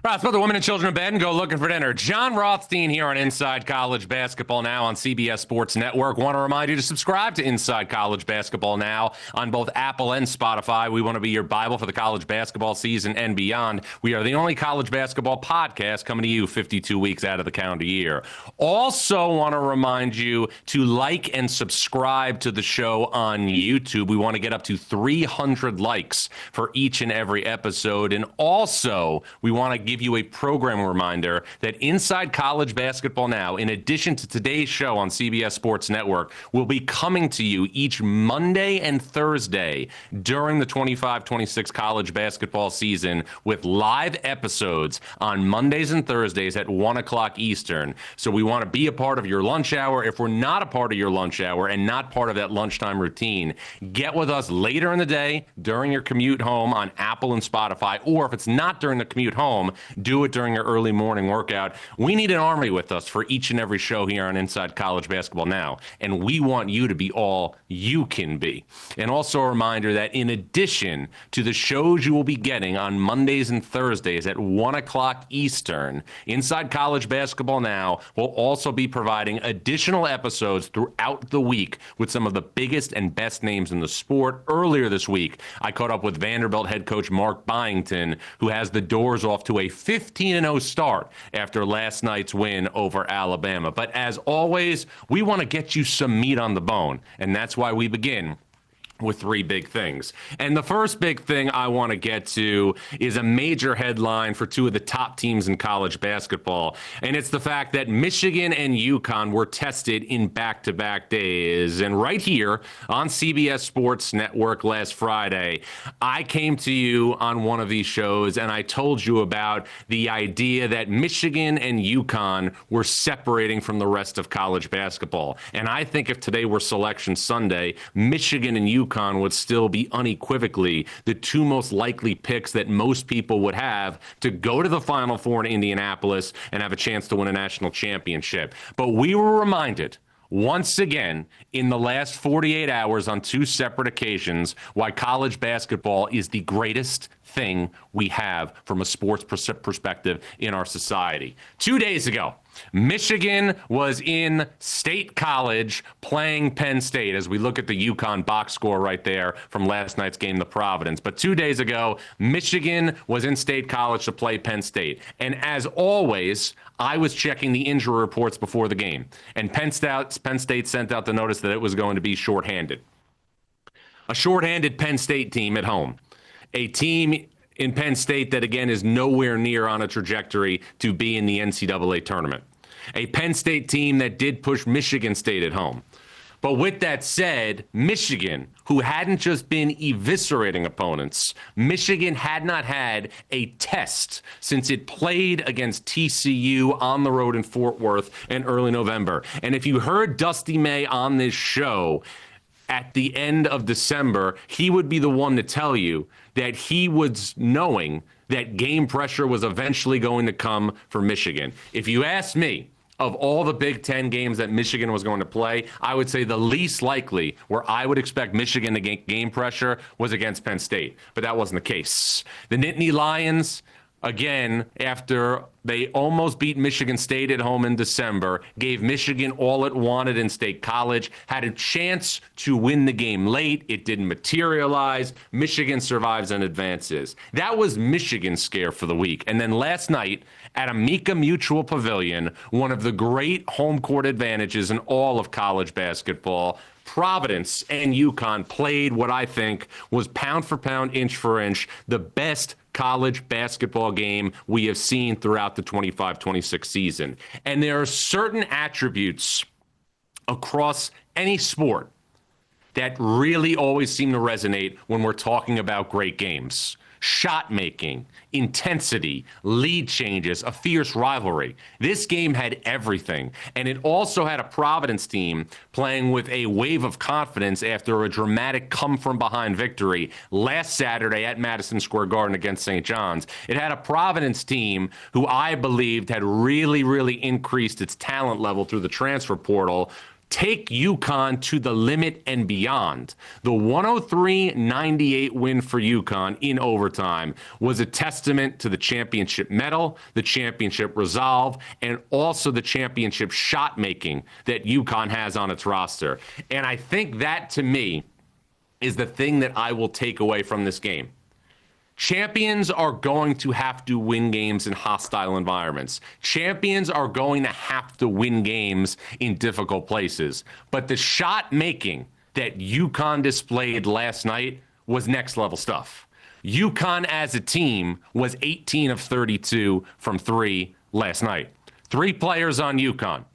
Let's put the women and children in bed and go looking for dinner. Jon Rothstein here on Inside College Basketball Now on CBS Sports Network. Want to remind you to subscribe to Inside College Basketball Now on both Apple and Spotify. We want to be your Bible for the college basketball season and beyond. We are the only college basketball podcast coming to you 52 weeks out of the calendar year. Also want to remind you to like and subscribe to the show on YouTube. We want to get up to 300 likes for each and every episode. And also, we want to give you a program reminder that Inside College Basketball Now, in addition to today's show on CBS Sports Network, will be coming to you each Monday and Thursday during the 25-26 college basketball season with live episodes on Mondays and Thursdays at 1 o'clock Eastern. So we want to be a part of your lunch hour. If we're not a part of your lunch hour and not part of that lunchtime routine, get with us later in the day during your commute home on Apple and Spotify, or if it's not during the commute home, do it during your early morning workout. We need an army with us for each and every show here on Inside College Basketball Now, and we want you to be all you can be. And also a reminder that in addition to the shows you will be getting on Mondays and Thursdays at 1 o'clock Eastern, Inside College Basketball Now will also be providing additional episodes throughout the week with some of the biggest and best names in the sport. Earlier this week, I caught up with Vanderbilt head coach Mark Byington, who has the doors off to a 15-0 start after last night's win over Alabama. But as always, we want to get you some meat on the bone, and that's why we begin with three big things. And the first big thing I want to get to is a major headline for two of the top teams in college basketball. And it's the fact that Michigan and UConn were tested in back-to-back days. And right here on CBS Sports Network last Friday, I came to you on one of these shows and I told you about the idea that Michigan and UConn were separating from the rest of college basketball. And I think if today were Selection Sunday, Michigan and UConn would still be unequivocally the two most likely picks that most people would have to go to the Final Four in Indianapolis and have a chance to win a national championship. But we were reminded once again in the last 48 hours on two separate occasions why college basketball is the greatest thing we have from a sports perspective in our society. 2 days ago, Michigan was in State College playing Penn State, as we look at the UConn box score right there from last night's game, the Providence. But 2 days ago, Michigan was in State College to play Penn State. And as always, I was checking the injury reports before the game. And Penn State sent out the notice that it was going to be shorthanded. A shorthanded Penn State team at home. A team in Penn State that, again, is nowhere near on a trajectory to be in the NCAA tournament. A Penn State team that did push Michigan State at home. But with that said, Michigan, who hadn't just been eviscerating opponents, Michigan had not had a test since it played against TCU on the road in Fort Worth in early November. And if you heard Dusty May on this show at the end of December, he would be the one to tell you that he was knowing that game pressure was eventually going to come for Michigan. If you ask me, of all the Big Ten games that Michigan was going to play, I would say the least likely where I would expect Michigan to get game pressure was against Penn State. But that wasn't the case. The Nittany Lions, again, after they almost beat Michigan State at home in December, gave Michigan all it wanted in State College, had a chance to win the game late. It didn't materialize. Michigan survives and advances. That was Michigan's scare for the week. And then last night at Amica Mutual Pavilion, one of the great home court advantages in all of college basketball, Providence and UConn played what I think was pound for pound, inch for inch, the best college basketball game we have seen throughout the 25-26 season. And there are certain attributes across any sport that really always seem to resonate when we're talking about great games. Shot making, intensity, lead changes, a fierce rivalry. This game had everything. And it also had a Providence team playing with a wave of confidence after a dramatic come-from-behind victory last Saturday at Madison Square Garden against St. John's. It had a Providence team who I believed had really, really increased its talent level through the transfer portal, take UConn to the limit and beyond. The 103-98 win for UConn in overtime was a testament to the championship medal, the championship resolve, and also the championship shot making that UConn has on its roster. And I think that, to me, is the thing that I will take away from this game. Champions are going to have to win games in hostile environments. Champions are going to have to win games in difficult places. But the shot making that UConn displayed last night was next level stuff. UConn as a team was 18 of 32 from three last night. 3 players on UConn.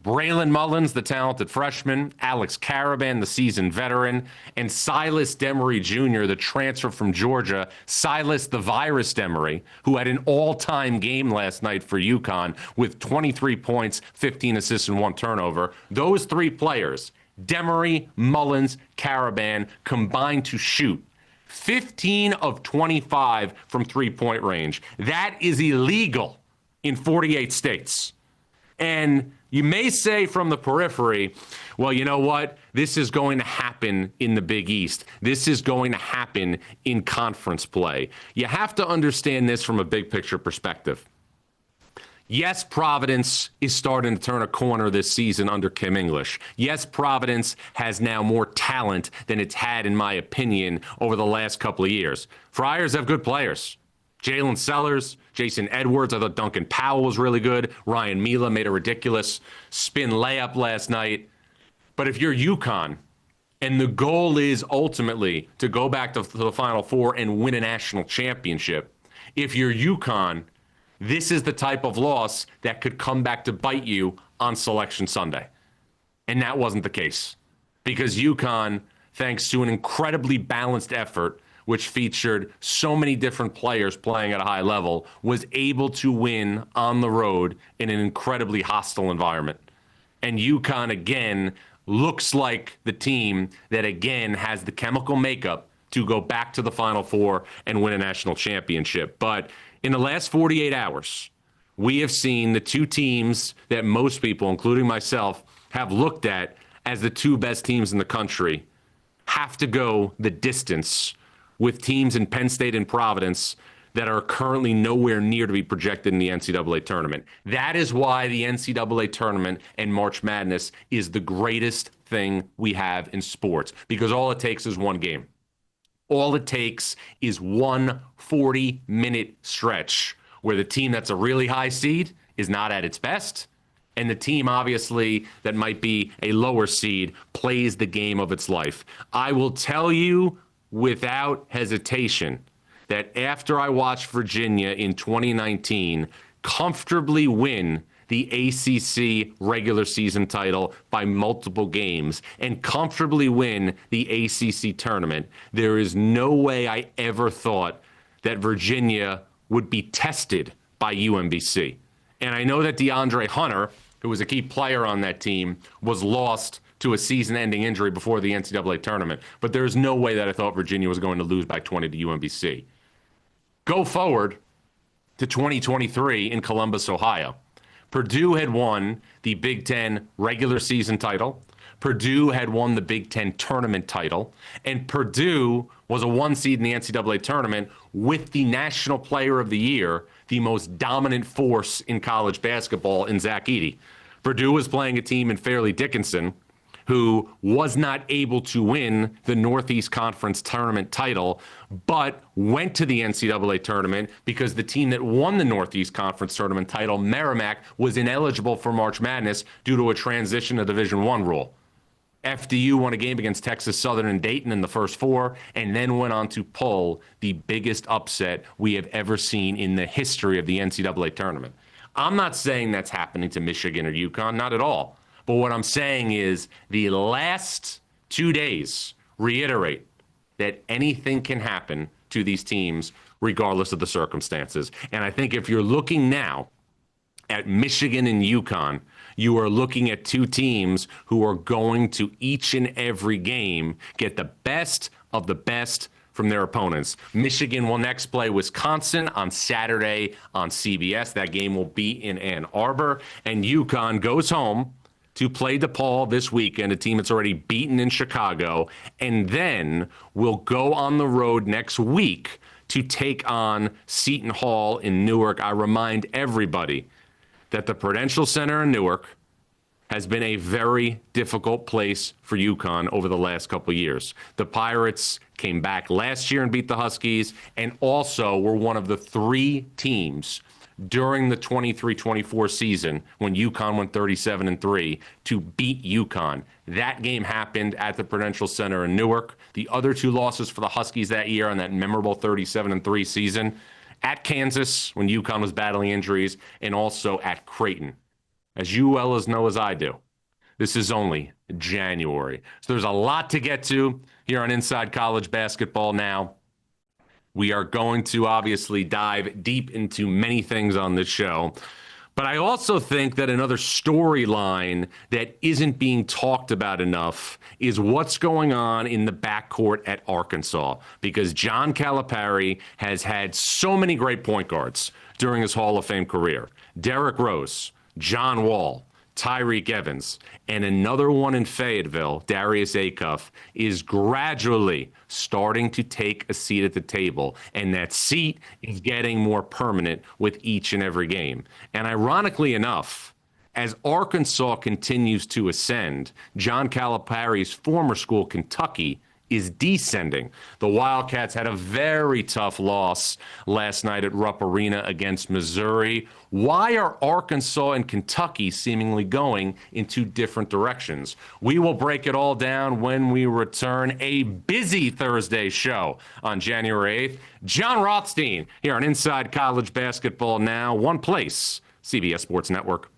Braylon Mullins, the talented freshman, Alex Caravan, the seasoned veteran, and Silas Demery Jr., the transfer from Georgia, Silas the Virus Demery, who had an all-time game last night for UConn with 23 points, 15 assists, and 1 turnover. Those 3 players, Demery, Mullins, Caravan, combined to shoot 15 of 25 from three-point range. That is illegal in 48 states. And you may say from the periphery, well, you know what? This is going to happen in the Big East. This is going to happen in conference play. You have to understand this from a big picture perspective. Yes, Providence is starting to turn a corner this season under Kim English. Yes, Providence has now more talent than it's had, in my opinion, over the last couple of years. Friars have good players. Jalen Sellers, Jason Edwards. I thought Duncan Powell was really good. Ryan Mila made a ridiculous spin layup last night. But if you're UConn, and the goal is ultimately to go back to the Final Four and win a national championship, if you're UConn, this is the type of loss that could come back to bite you on Selection Sunday. And that wasn't the case. Because UConn, thanks to an incredibly balanced effort, which featured so many different players playing at a high level, was able to win on the road in an incredibly hostile environment. And UConn, again, looks like the team that, again, has the chemical makeup to go back to the Final Four and win a national championship. But in the last 48 hours, we have seen the 2 teams that most people, including myself, have looked at as the 2 best teams in the country have to go the distance with teams in Penn State and Providence that are currently nowhere near to be projected in the NCAA tournament. That is why the NCAA tournament and March Madness is the greatest thing we have in sports, because all it takes is one game. All it takes is one 40-minute stretch where the team that's a really high seed is not at its best, and the team, obviously, that might be a lower seed plays the game of its life. I will tell you without hesitation that after I watched Virginia in 2019 comfortably win the ACC regular season title by multiple games and comfortably win the ACC tournament, there is no way I ever thought that Virginia would be tested by UMBC. And I know that DeAndre Hunter, who was a key player on that team, was lost to a season-ending injury before the NCAA tournament. But there's no way that I thought Virginia was going to lose by 20 to UMBC. Go forward to 2023 in Columbus, Ohio. Purdue had won the Big Ten regular season title. Purdue had won the Big Ten tournament title. And Purdue was a 1 seed in the NCAA tournament with the National Player of the Year, the most dominant force in college basketball, in Zach Edey. Purdue was playing a team in Fairleigh Dickinson who was not able to win the Northeast Conference tournament title, but went to the NCAA tournament because the team that won the Northeast Conference tournament title, Merrimack, was ineligible for March Madness due to a transition to Division I rule. FDU won a game against Texas Southern and Dayton in the first 4, and then went on to pull the biggest upset we have ever seen in the history of the NCAA tournament. I'm not saying that's happening to Michigan or UConn, not at all. But what I'm saying is the last 2 days reiterate that anything can happen to these teams regardless of the circumstances. And I think if you're looking now at Michigan and UConn, you are looking at 2 teams who are going to each and every game get the best of the best from their opponents. Michigan will next play Wisconsin on Saturday on CBS. That game will be in Ann Arbor. And UConn goes home to play DePaul this weekend, a team that's already beaten in Chicago, and then will go on the road next week to take on Seton Hall in Newark. I remind everybody that the Prudential Center in Newark has been a very difficult place for UConn over the last couple of years. The Pirates came back last year and beat the Huskies, and also were one of the 3 teams during the 23-24 season when UConn went 37-3 to beat UConn. That game happened at the Prudential Center in Newark. The other 2 losses for the Huskies that year on that memorable 37-3 season, at Kansas when UConn was battling injuries, and also at Creighton. As you well as know as I do, this is only January. So there's a lot to get to here on Inside College Basketball Now. We are going to obviously dive deep into many things on this show. But I also think that another storyline that isn't being talked about enough is what's going on in the backcourt at Arkansas, because John Calipari has had so many great point guards during his Hall of Fame career. Derrick Rose, John Wall, Tyreek Evans, and another one in Fayetteville, Darius Acuff, is gradually starting to take a seat at the table, and that seat is getting more permanent with each and every game. And ironically enough, as Arkansas continues to ascend, John Calipari's former school, Kentucky, is descending. The Wildcats had a very tough loss last night at Rupp Arena against Missouri. Why are Arkansas and Kentucky seemingly going in 2 different directions? We will break it all down when we return. A busy Thursday show on January 8th. Jon Rothstein here on Inside College Basketball Now. One place, CBS Sports Network.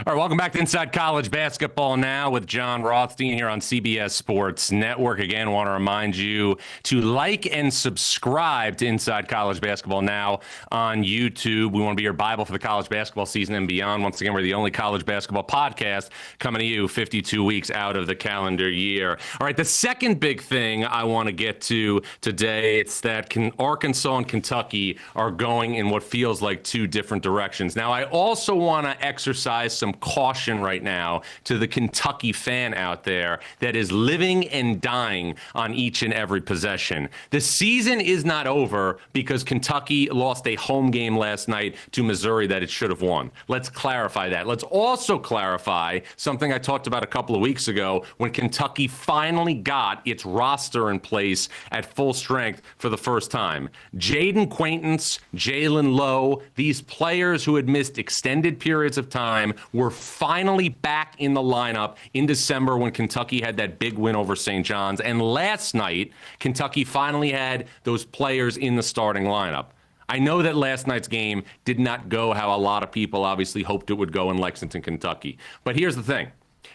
All right, welcome back to Inside College Basketball Now with Jon Rothstein here on CBS Sports Network. Again, want to remind you to like and subscribe to Inside College Basketball Now on YouTube. We want to be your Bible for the college basketball season and beyond. Once again, we're the only college basketball podcast coming to you 52 weeks out of the calendar year. All right, the second big thing I want to get to today, it's that Arkansas and Kentucky are going in what feels like 2 different directions. Now, I also want to exercise some caution right now to the Kentucky fan out there that is living and dying on each and every possession. The season is not over because Kentucky lost a home game last night to Missouri that it should have won. Let's clarify that. Let's also clarify something I talked about a couple of weeks ago when Kentucky finally got its roster in place at full strength for the first time. Jaden Quaintance, Jalen Lowe, these players who had missed extended periods of time were finally back in the lineup in December when Kentucky had that big win over St. John's. And last night, Kentucky finally had those players in the starting lineup. I know that last night's game did not go how a lot of people obviously hoped it would go in Lexington, Kentucky. But here's the thing.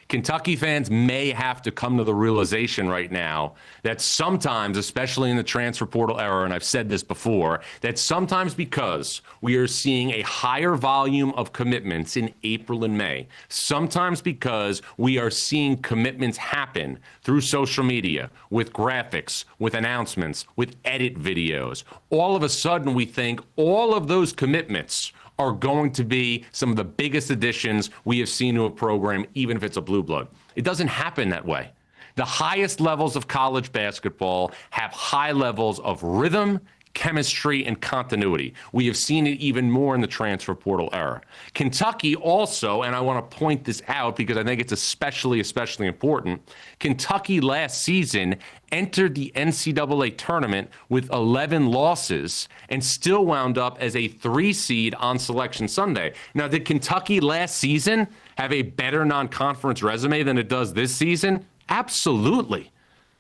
Kentucky fans may have to come to the realization right now that sometimes, especially in the transfer portal era, and I've said this before, that sometimes because we are seeing a higher volume of commitments in April and May, sometimes because we are seeing commitments happen through social media, with graphics, with announcements, with edit videos, all of a sudden we think all of those commitments are going to be some of the biggest additions we have seen to a program, even if it's a blue blood. It doesn't happen that way. The highest levels of college basketball have high levels of rhythm, chemistry, and continuity. We have seen it even more in the transfer portal era. Kentucky also, and I want to point this out because I think it's especially important, Kentucky last season entered the NCAA tournament with 11 losses and still wound up as a 3 seed on Selection Sunday. Now, did Kentucky last season have a better non-conference resume than it does this season? Absolutely.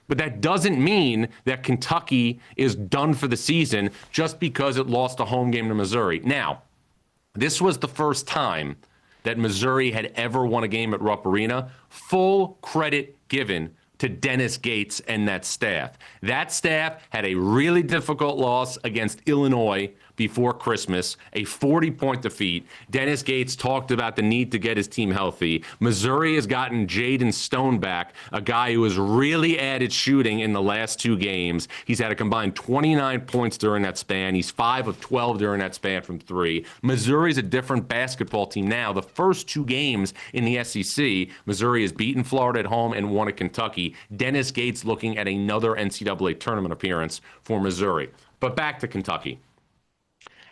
But that doesn't mean that Kentucky is done for the season just because it lost a home game to Missouri. Now, this was the first time that Missouri had ever won a game at Rupp Arena. Full credit given to Dennis Gates and that staff. That staff had a really difficult loss against Illinois, before Christmas, a 40-point defeat. Dennis Gates talked about the need to get his team healthy. Missouri has gotten Jaden Stone back, a guy who has really added shooting in the last 2 games. He's had a combined 29 points during that span. He's 5 of 12 during that span from 3. Missouri's a different basketball team now. The first 2 games in the SEC, Missouri has beaten Florida at home and won at Kentucky. Dennis Gates looking at another NCAA tournament appearance for Missouri. But back to Kentucky.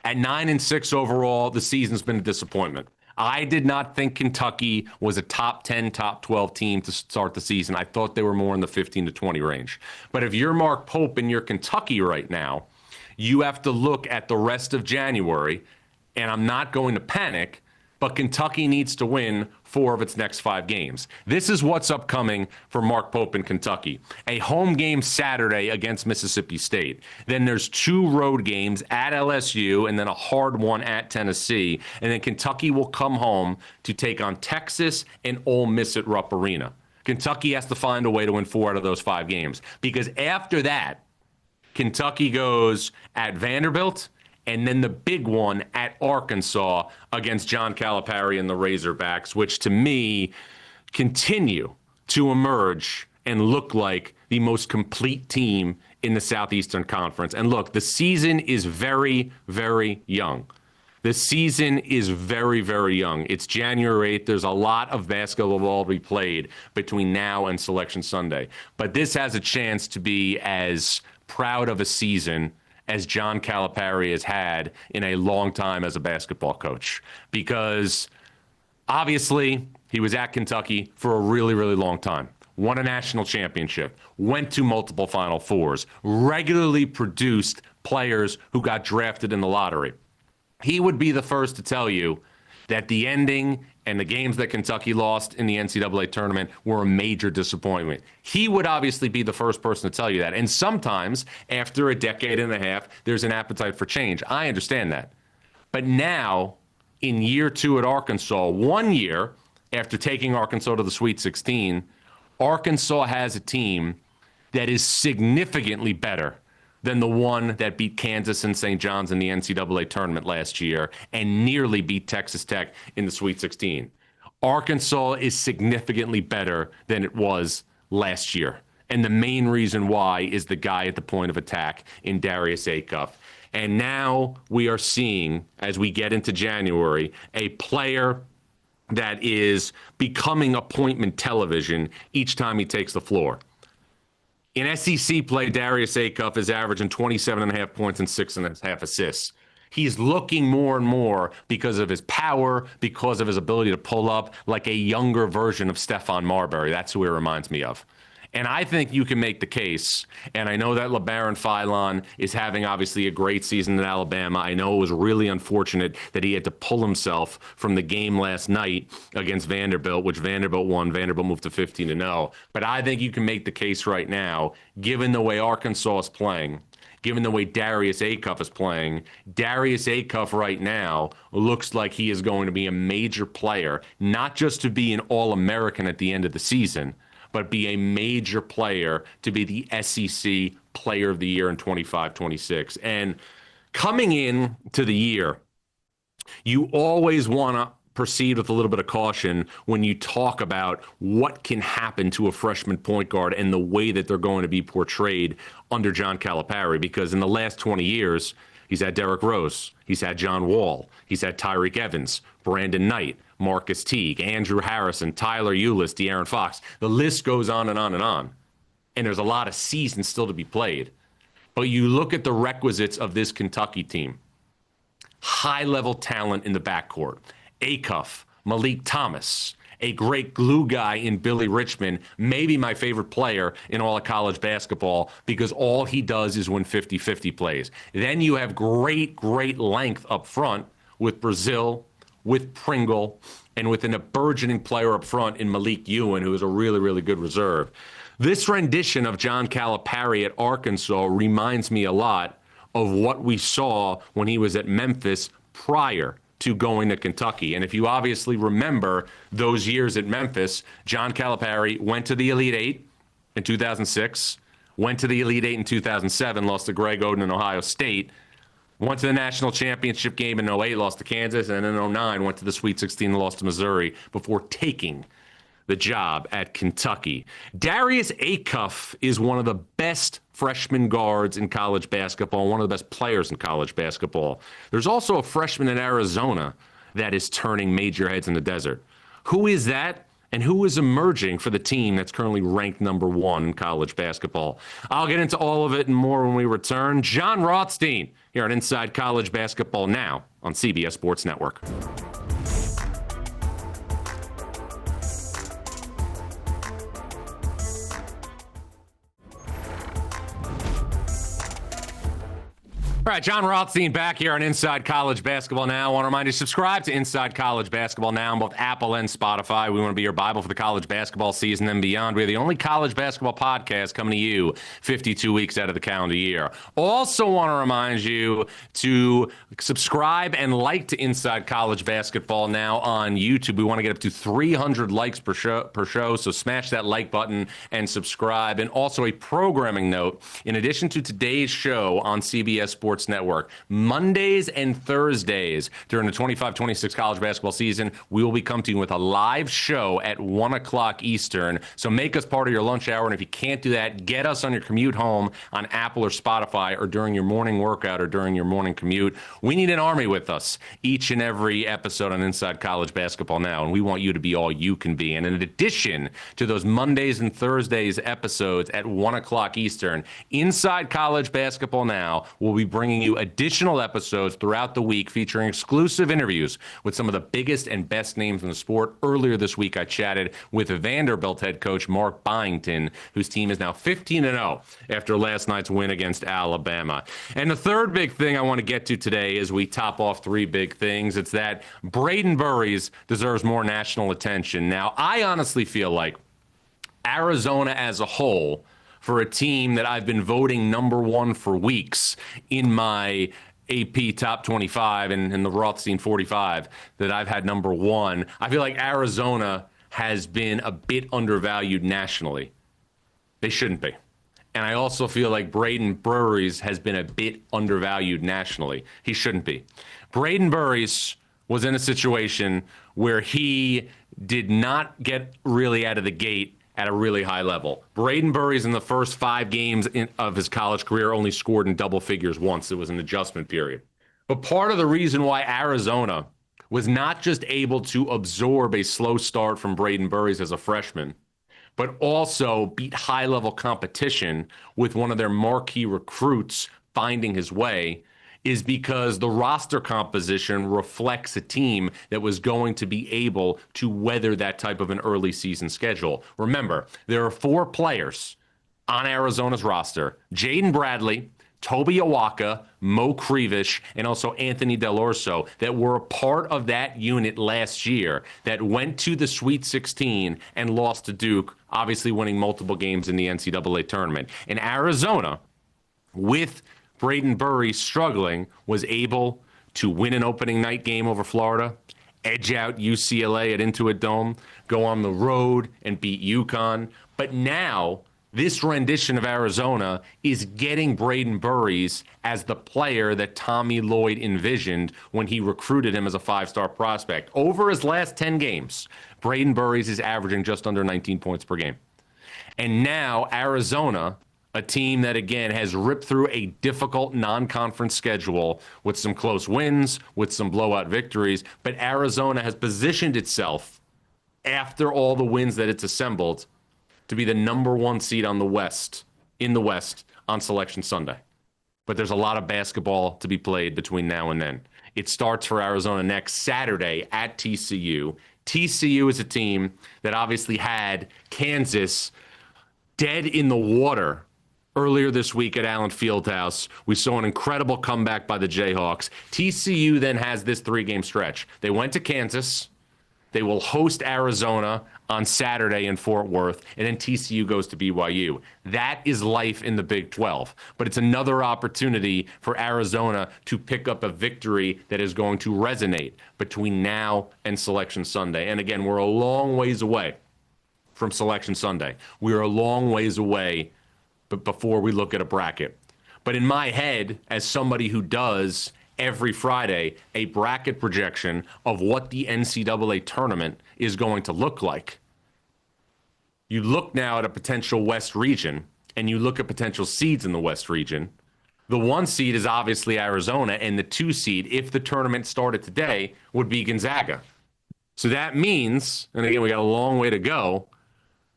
At 9-6 overall, the season's been a disappointment. I did not think Kentucky was a top 10, top 12 team to start the season. I thought they were more in the 15 to 20 range. But if you're Mark Pope and you're Kentucky right now, you have to look at the rest of January, and I'm not going to panic, but Kentucky needs to win 4 of its next 5 games. This is what's upcoming for Mark Pope in Kentucky. A home game Saturday against Mississippi State. Then there's 2 road games at LSU and then a hard one at Tennessee. And then Kentucky will come home to take on Texas and Ole Miss at Rupp Arena. Kentucky has to find a way to win 4 out of those 5 games. Because after that, Kentucky goes at Vanderbilt, and then the big one at Arkansas against John Calipari and the Razorbacks, which to me continue to emerge and look like the most complete team in the Southeastern Conference. And look, the season is very, very young. The season is very, very young. It's January 8th. There's a lot of basketball to be played between now and Selection Sunday. But this has a chance to be as proud of a season as John Calipari has had in a long time as a basketball coach. Because obviously he was at Kentucky for a really, really long time. Won a national championship, went to multiple Final Fours, regularly produced players who got drafted in the lottery. He would be the first to tell you that the ending and the games that Kentucky lost in the NCAA tournament were a major disappointment. He would obviously be the first person to tell you that. And sometimes, after a decade and a half, there's an appetite for change. I understand that. But now, in year 2 at Arkansas, 1 year after taking Arkansas to the Sweet 16, Arkansas has a team that is significantly better than the one that beat Kansas and St. John's in the NCAA tournament last year and nearly beat Texas Tech in the Sweet 16. Arkansas is significantly better than it was last year. And the main reason why is the guy at the point of attack in Darius Acuff. And now we are seeing, as we get into January, a player that is becoming appointment television each time he takes the floor. In SEC play, Darius Acuff is averaging 27.5 points and 6.5 assists. He's looking more and more, because of his power, because of his ability to pull up, like a younger version of Stephon Marbury. That's who he reminds me of. And I think you can make the case, and I know that LeBaron Philon is having obviously a great season in Alabama. I know it was really unfortunate that he had to pull himself from the game last night against Vanderbilt, which Vanderbilt won. Vanderbilt moved to 15-0. But I think you can make the case right now, given the way Arkansas is playing, given the way Darius Acuff is playing, Darius Acuff right now looks like he is going to be a major player, not just to be an All-American at the end of the season, but be a major player to be the SEC Player of the Year in 25-26. And coming in to the year, you always want to proceed with a little bit of caution when you talk about what can happen to a freshman point guard and the way that they're going to be portrayed under John Calipari, because in the last 20 years, he's had Derrick Rose, he's had John Wall, he's had Tyreek Evans, Brandon Knight, Marcus Teague, Andrew Harrison, Tyler Ulis, De'Aaron Fox. The list goes on and on and on. And there's a lot of seasons still to be played. But you look at the requisites of this Kentucky team. High-level talent in the backcourt. Acuff, Malik Thomas, a great glue guy in Billy Richmond, maybe my favorite player in all of college basketball, because all he does is win 50-50 plays. Then you have great length up front with Brazile, with Pringle, and with a burgeoning player up front in Malik Ewan, who is a really, really good reserve. This rendition of John Calipari at Arkansas reminds me a lot of what we saw when he was at Memphis prior to going to Kentucky. And if you obviously remember those years at Memphis, John Calipari went to the Elite Eight in 2006, went to the Elite Eight in 2007, lost to Greg Oden in Ohio State, Went to the national championship game in '08, lost to Kansas, and in '09 went to the Sweet 16 and lost to Missouri before taking the job at Kentucky. Darius Acuff is one of the best freshman guards in college basketball, one of the best players in college basketball. There's also a freshman in Arizona that is turning major heads in the desert. Who is that? And who is emerging for the team that's currently ranked number 1 in college basketball? I'll get into all of it and more when we return. Jon Rothstein here on Inside College Basketball Now on CBS Sports Network. All right, Jon Rothstein back here on Inside College Basketball Now. I want to remind you to subscribe to Inside College Basketball Now on both Apple and Spotify. We want to be your Bible for the college basketball season and beyond. We're the only college basketball podcast coming to you 52 weeks out of the calendar year. Also want to remind you to subscribe and like to Inside College Basketball Now on YouTube. We want to get up to 300 likes per show, so smash that like button and subscribe. And also a programming note, in addition to today's show on CBS Sports Network, Mondays and Thursdays during the 25-26 college basketball season, we will be coming to you with a live show at 1 o'clock Eastern. So make us part of your lunch hour, and if you can't do that, get us on your commute home on Apple or Spotify, or during your morning workout or during your morning commute. We need an army with us each and every episode on Inside College Basketball Now, and we want you to be all you can be. And in addition to those Mondays and Thursdays episodes at 1 o'clock Eastern, Inside College Basketball Now will be bringing you additional episodes throughout the week featuring exclusive interviews with some of the biggest and best names in the sport. Earlier this week, I chatted with Vanderbilt head coach Mark Byington, whose team is now 15-0 after last night's win against Alabama. And the third big thing I want to get to today as we top off 3 big things, it's that Brayden Burries deserves more national attention. Now, I honestly feel like Arizona as a whole, for a team that I've been voting number 1 for weeks in my AP Top 25 and the Rothstein 45 that I've had number 1, I feel like Arizona has been a bit undervalued nationally. They shouldn't be. And I also feel like Brayden Burries has been a bit undervalued nationally. He shouldn't be. Brayden Burries was in a situation where he did not get really out of the gate at a really high level. Brayden Burries in the first 5 games of his college career only scored in double figures once. It was an adjustment period. But part of the reason why Arizona was not just able to absorb a slow start from Brayden Burries as a freshman, but also beat high-level competition with one of their marquee recruits finding his way, is because the roster composition reflects a team that was going to be able to weather that type of an early season schedule. Remember, there are 4 players on Arizona's roster: Jaden Bradley, Toby Awaka, Mo Crevish, and also Anthony Del Orso, that were a part of that unit last year that went to the Sweet 16 and lost to Duke, obviously winning multiple games in the NCAA tournament. And Arizona, with Brayden Burries struggling, was able to win an opening night game over Florida, edge out UCLA at Intuit Dome, go on the road and beat UConn. But now this rendition of Arizona is getting Brayden Burries as the player that Tommy Lloyd envisioned when he recruited him as a 5-star prospect. Over his last 10 games, Brayden Burries is averaging just under 19 points per game. And now Arizona, a team that, again, has ripped through a difficult non-conference schedule with some close wins, with some blowout victories, but Arizona has positioned itself, after all the wins that it's assembled, to be the number 1 seed in the West on Selection Sunday. But there's a lot of basketball to be played between now and then. It starts for Arizona next Saturday at TCU. TCU is a team that obviously had Kansas dead in the water earlier this week at Allen Fieldhouse. We saw an incredible comeback by the Jayhawks. TCU then has this 3-game stretch. They went to Kansas. They will host Arizona on Saturday in Fort Worth, and then TCU goes to BYU. That is life in the Big 12. But it's another opportunity for Arizona to pick up a victory that is going to resonate between now and Selection Sunday. And again, we're a long ways away from Selection Sunday. We're a long ways away before we look at a bracket. But in my head, as somebody who does every Friday a bracket projection of what the NCAA tournament is going to look like, you look now at a potential West region, and you look at potential seeds in the West region. The 1 seed is obviously Arizona, and the 2 seed, if the tournament started today, would be Gonzaga. So that means, and again, we got a long way to go,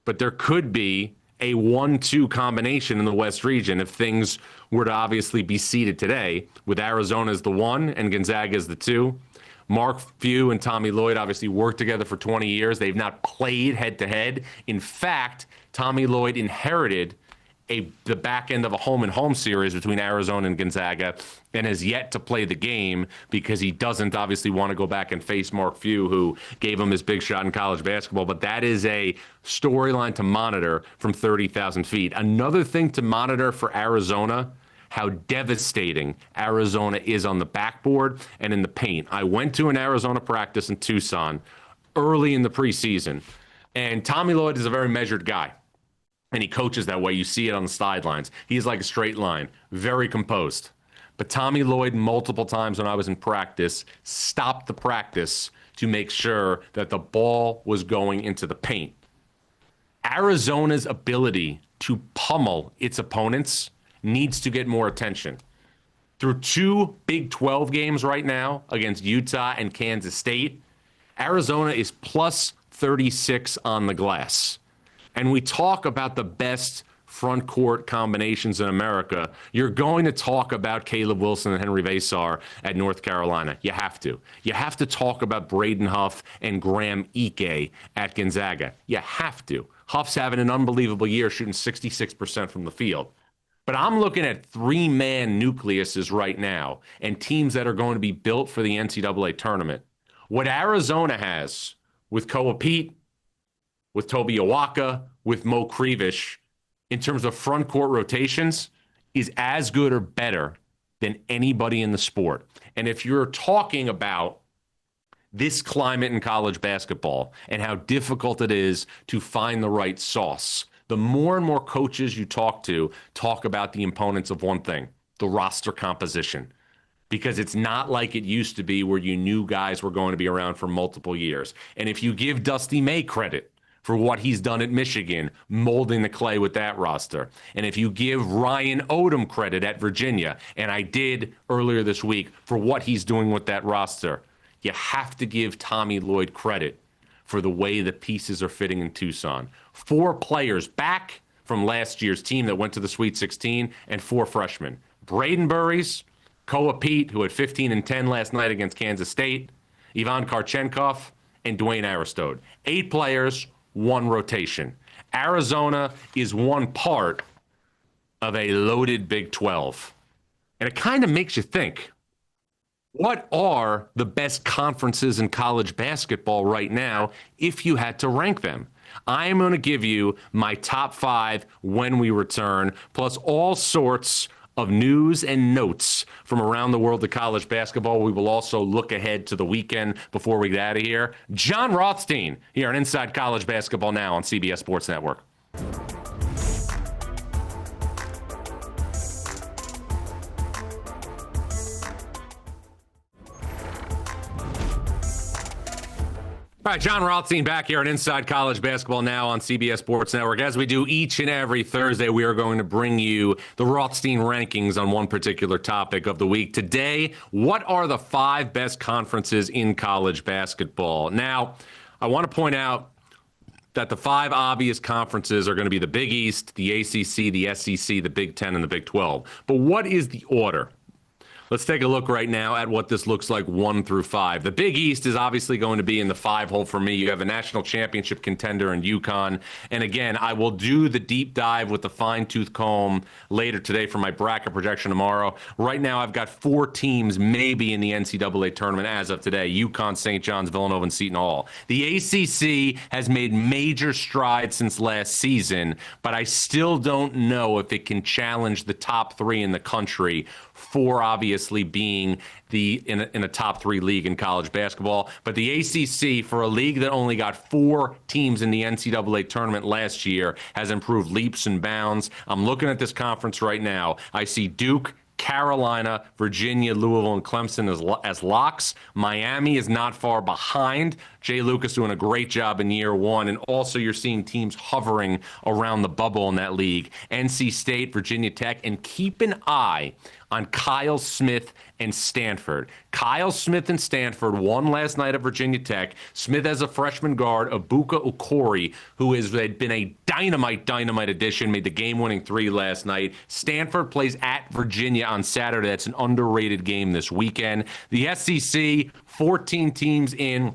but there could be a 1-2 combination in the West region if things were to obviously be seeded today, with Arizona as the 1 and Gonzaga as the 2. Mark Few and Tommy Lloyd obviously worked together for 20 years. They've not played head-to-head. In fact, Tommy Lloyd inherited the back end of a home-and-home series between Arizona and Gonzaga and has yet to play the game because he doesn't obviously want to go back and face Mark Few, who gave him his big shot in college basketball. But that is a storyline to monitor from 30,000 feet. Another thing to monitor for Arizona, how devastating Arizona is on the backboard and in the paint. I went to an Arizona practice in Tucson early in the preseason, and Tommy Lloyd is a very measured guy. And he coaches that way. You see it on the sidelines. He's like a straight line, very composed. But Tommy Lloyd, multiple times when I was in practice, stopped the practice to make sure that the ball was going into the paint. Arizona's ability to pummel its opponents needs to get more attention. Through 2 Big 12 games right now against Utah and Kansas State, Arizona is plus 36 on the glass. And we talk about the best front court combinations in America. You're going to talk about Caleb Wilson and Henry Vasar at North Carolina. You have to. You have to talk about Braden Huff and Graham Ike at Gonzaga. You have to. Huff's having an unbelievable year, shooting 66% from the field. But I'm looking at 3-man nucleuses right now and teams that are going to be built for the NCAA tournament. What Arizona has with Koa Pete, with Toby Awaka, with Mo Krivish, in terms of front court rotations, is as good or better than anybody in the sport. And if you're talking about this climate in college basketball and how difficult it is to find the right sauce, the more and more coaches you talk about the opponents of one thing, the roster composition. Because it's not like it used to be where you knew guys were going to be around for multiple years. And if you give Dusty May credit for what he's done at Michigan, molding the clay with that roster, and if you give Ryan Odom credit at Virginia, and I did earlier this week, for what he's doing with that roster, you have to give Tommy Lloyd credit for the way the pieces are fitting in Tucson. 4 players back from last year's team that went to the Sweet 16, and 4 freshmen. Brayden Burries, Koa Pete, who had 15 and 10 last night against Kansas State, Ivan Karchenkov, and Dwayne Aristode. 8 players, 1 rotation. Arizona is one part of a loaded Big 12. And it kind of makes you think, what are the best conferences in college basketball right now if you had to rank them? I am going to give you my top 5 when we return, plus all sorts of news and notes from around the world of college basketball. We will also look ahead to the weekend before we get out of here. Jon Rothstein here on Inside College Basketball Now on CBS Sports Network. All right, Jon Rothstein back here on Inside College Basketball Now on CBS Sports Network. As we do each and every Thursday, we are going to bring you the Rothstein rankings on one particular topic of the week. Today, what are the 5 best conferences in college basketball? Now, I want to point out that the 5 obvious conferences are going to be the Big East, the ACC, the SEC, the Big Ten, and the Big 12. But what is the order? Let's take a look right now at what this looks like 1 through 5. The Big East is obviously going to be in the 5 hole for me. You have a national championship contender in UConn. And again, I will do the deep dive with the fine-tooth comb later today for my bracket projection tomorrow. Right now, I've got 4 teams maybe in the NCAA tournament as of today: UConn, St. John's, Villanova, and Seton Hall. The ACC has made major strides since last season, but I still don't know if it can challenge the top 3 in the country for obvious obviously being in a top 3 league in college basketball. But the ACC, for a league that only got 4 teams in the NCAA tournament last year, has improved leaps and bounds. I'm looking at this conference right now. I see Duke, Carolina, Virginia, Louisville, and Clemson as locks. Miami is not far behind. Jay Lucas doing a great job in year 1. And also you're seeing teams hovering around the bubble in that league. NC State, Virginia Tech, and keep an eye on Kyle Smith and Stanford. Kyle Smith and Stanford won last night at Virginia Tech. Smith has a freshman guard, Ibuka Okori, who has been a dynamite addition, made the game-winning 3 last night. Stanford plays at Virginia on Saturday. That's an underrated game this weekend. The SEC, 14 teams in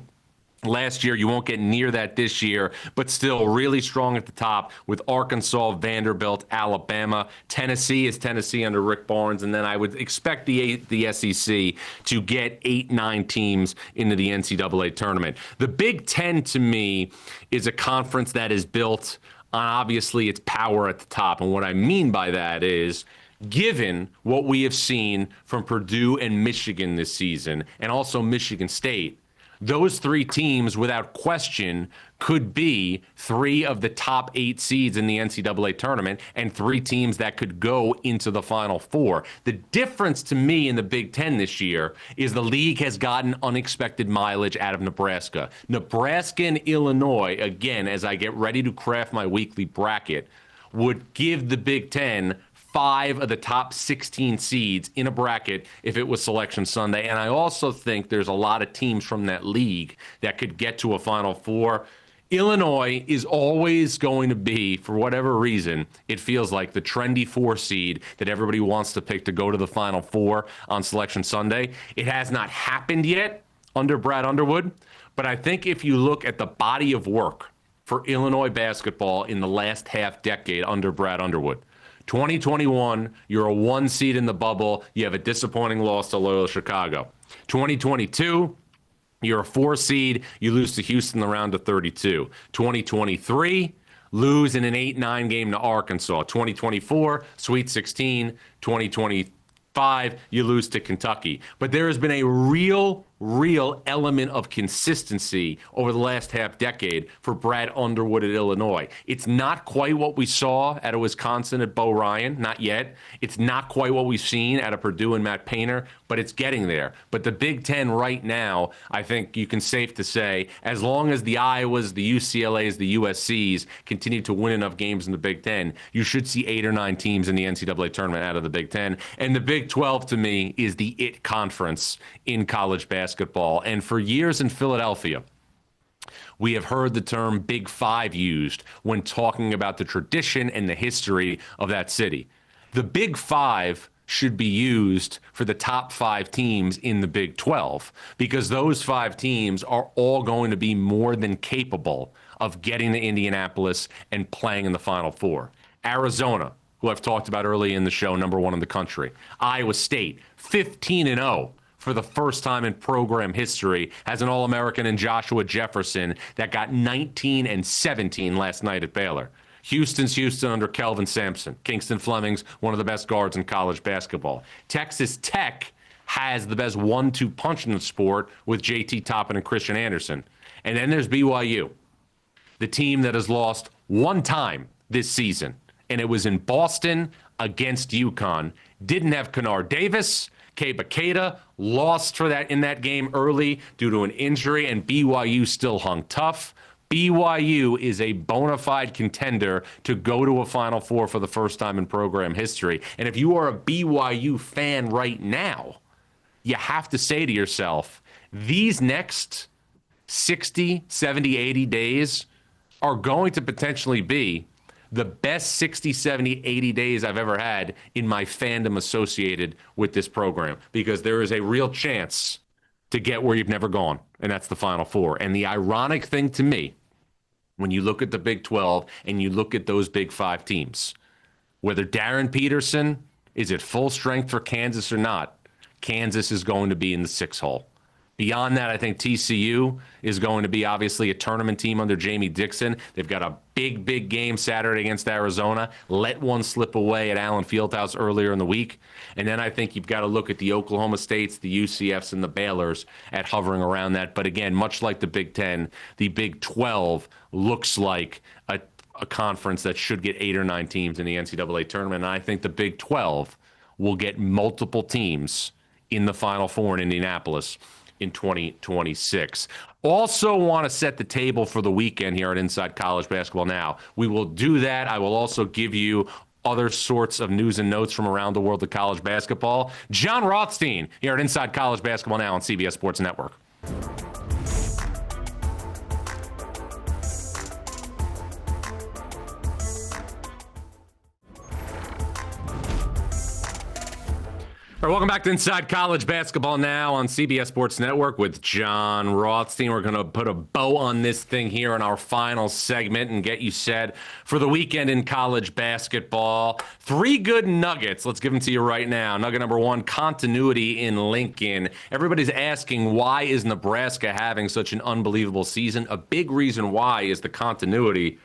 last year. You won't get near that this year, but still really strong at the top with Arkansas, Vanderbilt, Alabama. Tennessee is Tennessee under Rick Barnes, and then I would expect the SEC to get 8-9 teams into the NCAA tournament. The Big Ten, to me, is a conference that is built on, obviously, its power at the top. And what I mean by that is, given what we have seen from Purdue and Michigan this season, and also Michigan State, those 3 teams, without question, could be 3 of the top 8 seeds in the NCAA tournament and 3 teams that could go into the Final Four. The difference to me in the Big Ten this year is the league has gotten unexpected mileage out of Nebraska. Nebraska and Illinois, again, as I get ready to craft my weekly bracket, would give the Big Ten 5 of the top 16 seeds in a bracket if it was Selection Sunday. And I also think there's a lot of teams from that league that could get to a Final Four. Illinois is always going to be, for whatever reason, it feels like the trendy 4 seed that everybody wants to pick to go to the Final Four on Selection Sunday. It has not happened yet under Brad Underwood, but I think if you look at the body of work for Illinois basketball in the last half decade under Brad Underwood, 2021, you're a 1 seed in the bubble. You have a disappointing loss to Loyola Chicago. 2022, you're a 4 seed. You lose to Houston in the round of 32. 2023, lose in an 8-9 game to Arkansas. 2024, Sweet 16. 2025, you lose to Kentucky. But there has been a real element of consistency over the last half decade for Brad Underwood at Illinois. It's not quite what we saw at Wisconsin at Bo Ryan, not yet. It's not quite what we've seen at a Purdue and Matt Painter, but it's getting there. But the Big Ten right now, I think you can safe to say, as long as the Iowas, the UCLAs, the USCs continue to win enough games in the Big Ten, you should see 8 or 9 teams in the NCAA tournament out of the Big Ten. And the Big 12, to me, is the it conference in college basketball. And for years in Philadelphia, we have heard the term Big Five used when talking about the tradition and the history of that city. The Big Five should be used for the top 5 teams in the Big 12 because those 5 teams are all going to be more than capable of getting to Indianapolis and playing in the Final Four. Arizona, who I've talked about early in the show, number 1 in the country. Iowa State, 15-0. For the first time in program history, has an All-American in Joshua Jefferson that got 19 and 17 last night at Baylor. Houston's Houston under Kelvin Sampson. Kingston Fleming's one of the best guards in college basketball. Texas Tech has the best 1-2 punch in the sport with JT Toppin and Christian Anderson. And then there's BYU, the team that has lost 1 time this season, and it was in Boston against UConn. Didn't have Kennard Davis. Keba Keita lost for that in that game early due to an injury, and BYU still hung tough. BYU is a bona fide contender to go to a Final Four for the first time in program history. And if you are a BYU fan right now, you have to say to yourself, these next 60, 70, 80 days are going to potentially be the best 60, 70, 80 days I've ever had in my fandom associated with this program, because there is a real chance to get where you've never gone, and that's the Final Four. And the ironic thing to me, when you look at the Big 12 and you look at those Big 5 teams, whether Darren Peterson is at full strength for Kansas or not, Kansas is going to be in the 6 hole. Beyond that, I think TCU is going to be obviously a tournament team under Jamie Dixon. They've got a big game Saturday against Arizona. Let one slip away at Allen Fieldhouse earlier in the week. And then I think you've got to look at the Oklahoma States, the UCFs, and the Baylors at hovering around that. But again, much like the Big Ten, the Big 12 looks like a conference that should get 8 or 9 teams in the NCAA tournament. And I think the Big 12 will get multiple teams in the Final Four in Indianapolis in 2026. Also want to set the table for the weekend here at Inside College Basketball Now. We will do that. I will also give you other sorts of news and notes from around the world of college basketball. Jon Rothstein here at Inside College Basketball Now on CBS Sports Network. All right, welcome back to Inside College Basketball Now on CBS Sports Network with Jon Rothstein. We're going to put a bow on this thing here in our final segment and get you set for the weekend in college basketball. 3 good nuggets. Let's give them to you right now. Nugget number 1, continuity in Lincoln. Everybody's asking, why is Nebraska having such an unbelievable season? A big reason why is the continuity.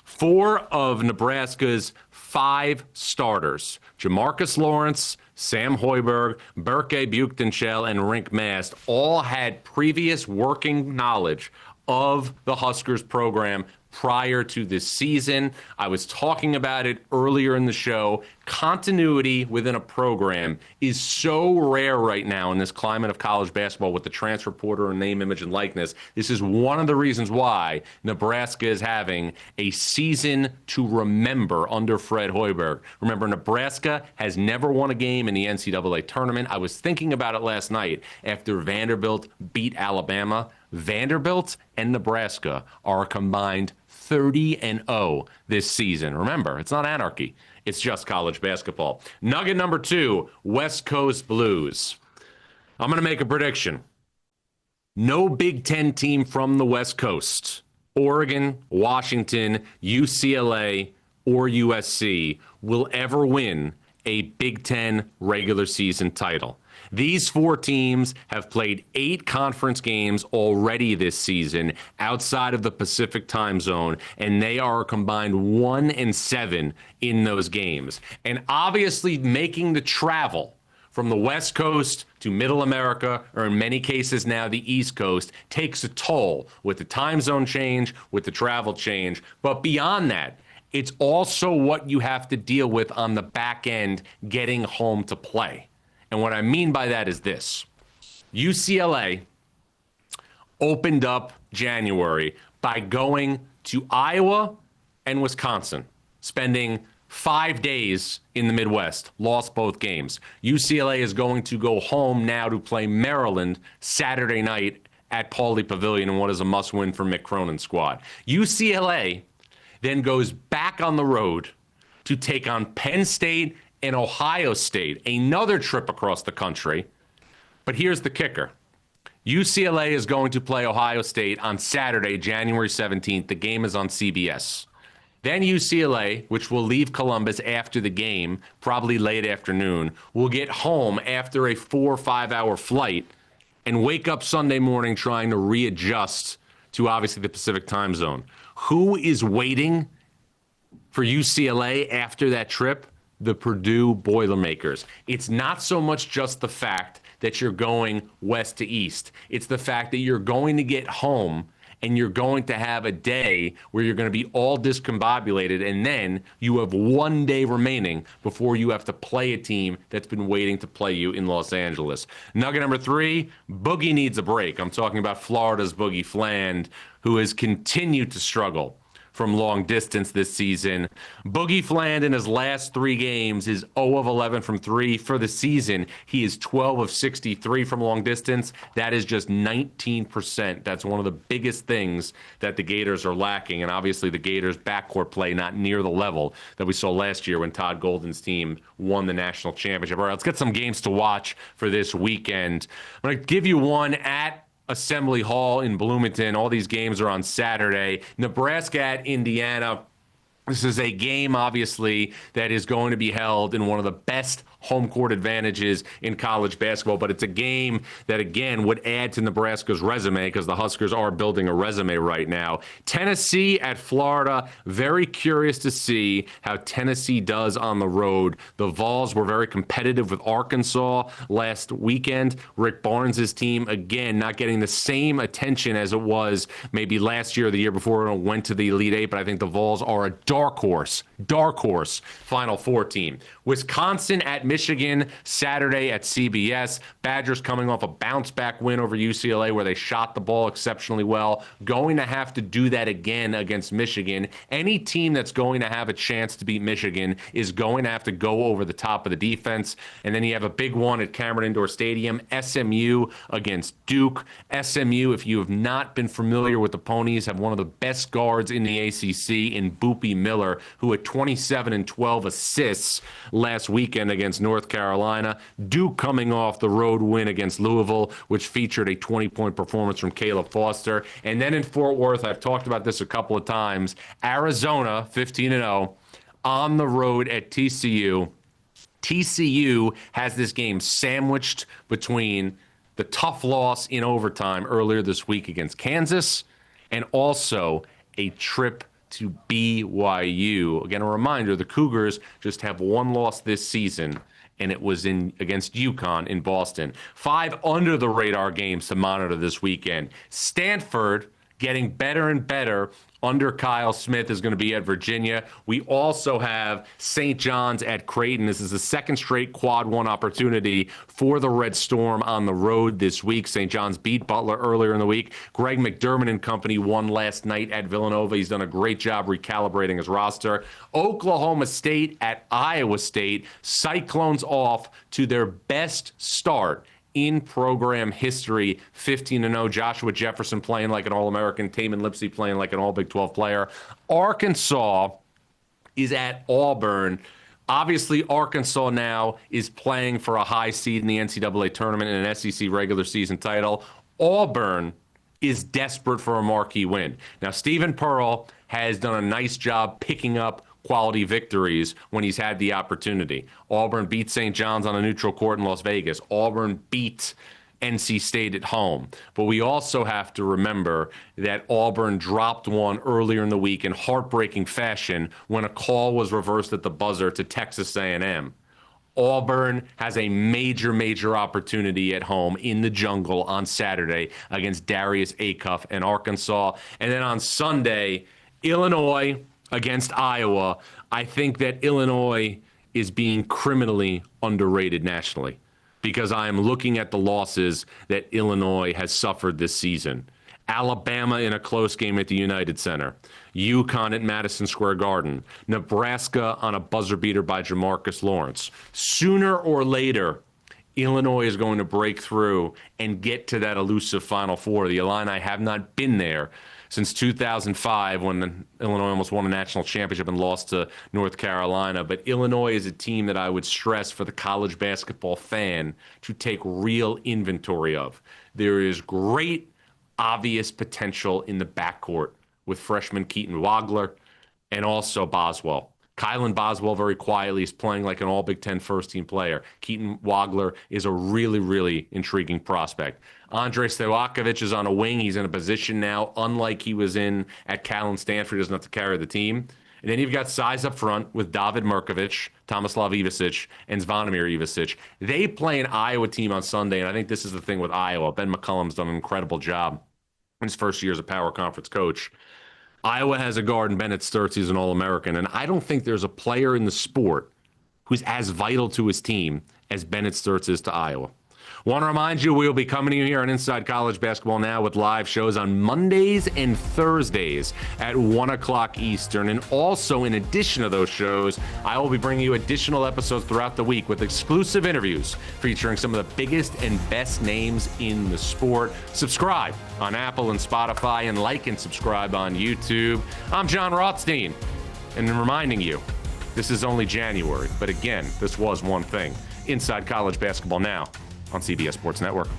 4 of Nebraska's 5 starters, Jamarcus Lawrence, Sam Hoiberg, Berke Buchtenschel, and Rink Mast, all had previous working knowledge of the Huskers program prior to this season. I was talking about it earlier in the show. Continuity within a program is so rare right now in this climate of college basketball with the transfer portal and name, image, and likeness. This is one of the reasons why Nebraska is having a season to remember under Fred Hoiberg. Remember, Nebraska has never won a game in the NCAA tournament. I was thinking about it last night after Vanderbilt beat Alabama. Vanderbilt and Nebraska are a combined 30-0 this season. Remember, it's not anarchy. It's just college basketball. Nugget number 2, West Coast Blues. I'm going to make a prediction. No Big Ten team from the West Coast, Oregon, Washington, UCLA, or USC, will ever win a Big Ten regular season title. These 4 teams have played 8 conference games already this season outside of the Pacific time zone, and they are a combined 1-7 in those games. And obviously making the travel from the West Coast to Middle America, or in many cases now the East Coast, takes a toll with the time zone change, with the travel change. But beyond that, it's also what you have to deal with on the back end getting home to play. And what I mean by that is this. UCLA opened up January by going to Iowa and Wisconsin, spending 5 days in the Midwest, lost both games. UCLA is going to go home now to play Maryland Saturday night at Pauley Pavilion in what is a must-win for Mick Cronin's squad. UCLA then goes back on the road to take on Penn State and Ohio State, another trip across the country. But here's the kicker. UCLA is going to play Ohio State on Saturday, January 17th. The game is on CBS. Then UCLA, which will leave Columbus after the game, probably late afternoon, will get home after a 4 or 5 hour flight and wake up Sunday morning trying to readjust to obviously the Pacific time zone. Who is waiting for UCLA after that trip? The Purdue Boilermakers. It's not so much just the fact that you're going west to east. It's the fact that you're going to get home and you're going to have a day where you're going to be all discombobulated, and then you have 1 day remaining before you have to play a team that's been waiting to play you in Los Angeles. Nugget number 3, Boogie needs a break. I'm talking about Florida's Boogie Fland, who has continued to struggle from long distance this season. Boogie Fland in his last 3 games is 0 of 11 from 3. For the season, he is 12 of 63 from long distance. That is just 19%. That's one of the biggest things that the Gators are lacking. And obviously the Gators' backcourt play not near the level that we saw last year when Todd Golden's team won the national championship. All right, let's get some games to watch for this weekend. I'm going to give you one at Assembly Hall in Bloomington. All these games are on Saturday. Nebraska at Indiana. This is a game, obviously, that is going to be held in one of the best home court advantages in college basketball, but it's a game that, again, would add to Nebraska's resume because the Huskers are building a resume right now. Tennessee at Florida. Very curious to see how Tennessee does on the road. The Vols were very competitive with Arkansas last weekend. Rick Barnes' team, again, not getting the same attention as it was maybe last year or the year before it went to the Elite Eight, but I think the Vols are a dark horse Final Four team. Wisconsin at Michigan Saturday at CBS. Badgers coming off a bounce-back win over UCLA where they shot the ball exceptionally well. Going to have to do that again against Michigan. Any team that's going to have a chance to beat Michigan is going to have to go over the top of the defense. And then you have a big one at Cameron Indoor Stadium, SMU against Duke. SMU, if you have not been familiar with the Ponies, have one of the best guards in the ACC in Boopie Miller, who had 27 and 12 assists last weekend against North Carolina. Duke coming off the road win against Louisville, which featured a 20-point performance from Caleb Foster. And then in Fort Worth, I've talked about this a couple of times, Arizona, 15-0, on the road at TCU. TCU has this game sandwiched between the tough loss in overtime earlier this week against Kansas and also a trip to BYU. Again, a reminder, the Cougars just have one loss this season, and it was against UConn in Boston. 5 under-the-radar games to monitor this weekend. Stanford getting better and better under Kyle Smith is going to be at Virginia. We also have St. John's at Creighton. This is the second straight quad one opportunity for the Red Storm on the road this week. St. John's beat Butler earlier in the week. Greg McDermott and company won last night at Villanova. He's done a great job recalibrating his roster. Oklahoma State at Iowa State. Cyclones off to their best start in program history, 15-0. Joshua Jefferson playing like an All-American. Taman Lipsey playing like an All-Big 12 player. Arkansas is at Auburn. Obviously, Arkansas now is playing for a high seed in the NCAA tournament and an SEC regular season title. Auburn is desperate for a marquee win. Now, Stephen Pearl has done a nice job picking up quality victories when he's had the opportunity. Auburn beat St. John's on a neutral court in Las Vegas. Auburn beat NC State at home. But we also have to remember that Auburn dropped one earlier in the week in heartbreaking fashion when a call was reversed at the buzzer to Texas A&M. Auburn has a major opportunity at home in the jungle on Saturday against Darius Acuff and Arkansas. And then on Sunday, Illinois against Iowa. I think that Illinois is being criminally underrated nationally because I am looking at the losses that Illinois has suffered this season. Alabama in a close game at the United Center. UConn at Madison Square Garden. Nebraska on a buzzer beater by Jamarcus Lawrence. Sooner or later, Illinois is going to break through and get to that elusive Final Four. The Illini have not been there since 2005 when Illinois almost won a national championship and lost to North Carolina. But Illinois is a team that I would stress for the college basketball fan to take real inventory of. There is great, obvious potential in the backcourt with freshman Keaton Wagler and also Boswell. Kylan Boswell very quietly is playing like an All-Big Ten first-team player. Keaton Wagler is a really intriguing prospect. Andrei Stojakovic is on a wing. He's in a position now, unlike he was in at Cal and Stanford, he doesn't have to carry the team. And then you've got size up front with David Mirkovic, Tomislav Ivasic, and Zvonimir Ivasic. They play an Iowa team on Sunday, and I think this is the thing with Iowa. Ben McCullum's done an incredible job in his first year as a power conference coach. Iowa has a guard in Bennett Sturtz. He's an All-American, and I don't think there's a player in the sport who's as vital to his team as Bennett Sturtz is to Iowa. Want to remind you, we will be coming to you here on Inside College Basketball Now with live shows on Mondays and Thursdays at 1 o'clock Eastern. And also, in addition to those shows, I will be bringing you additional episodes throughout the week with exclusive interviews featuring some of the biggest and best names in the sport. Subscribe on Apple and Spotify, and like and subscribe on YouTube. I'm Jon Rothstein, and reminding you, this is only January, but again, this was one thing. Inside College Basketball Now on CBS Sports Network.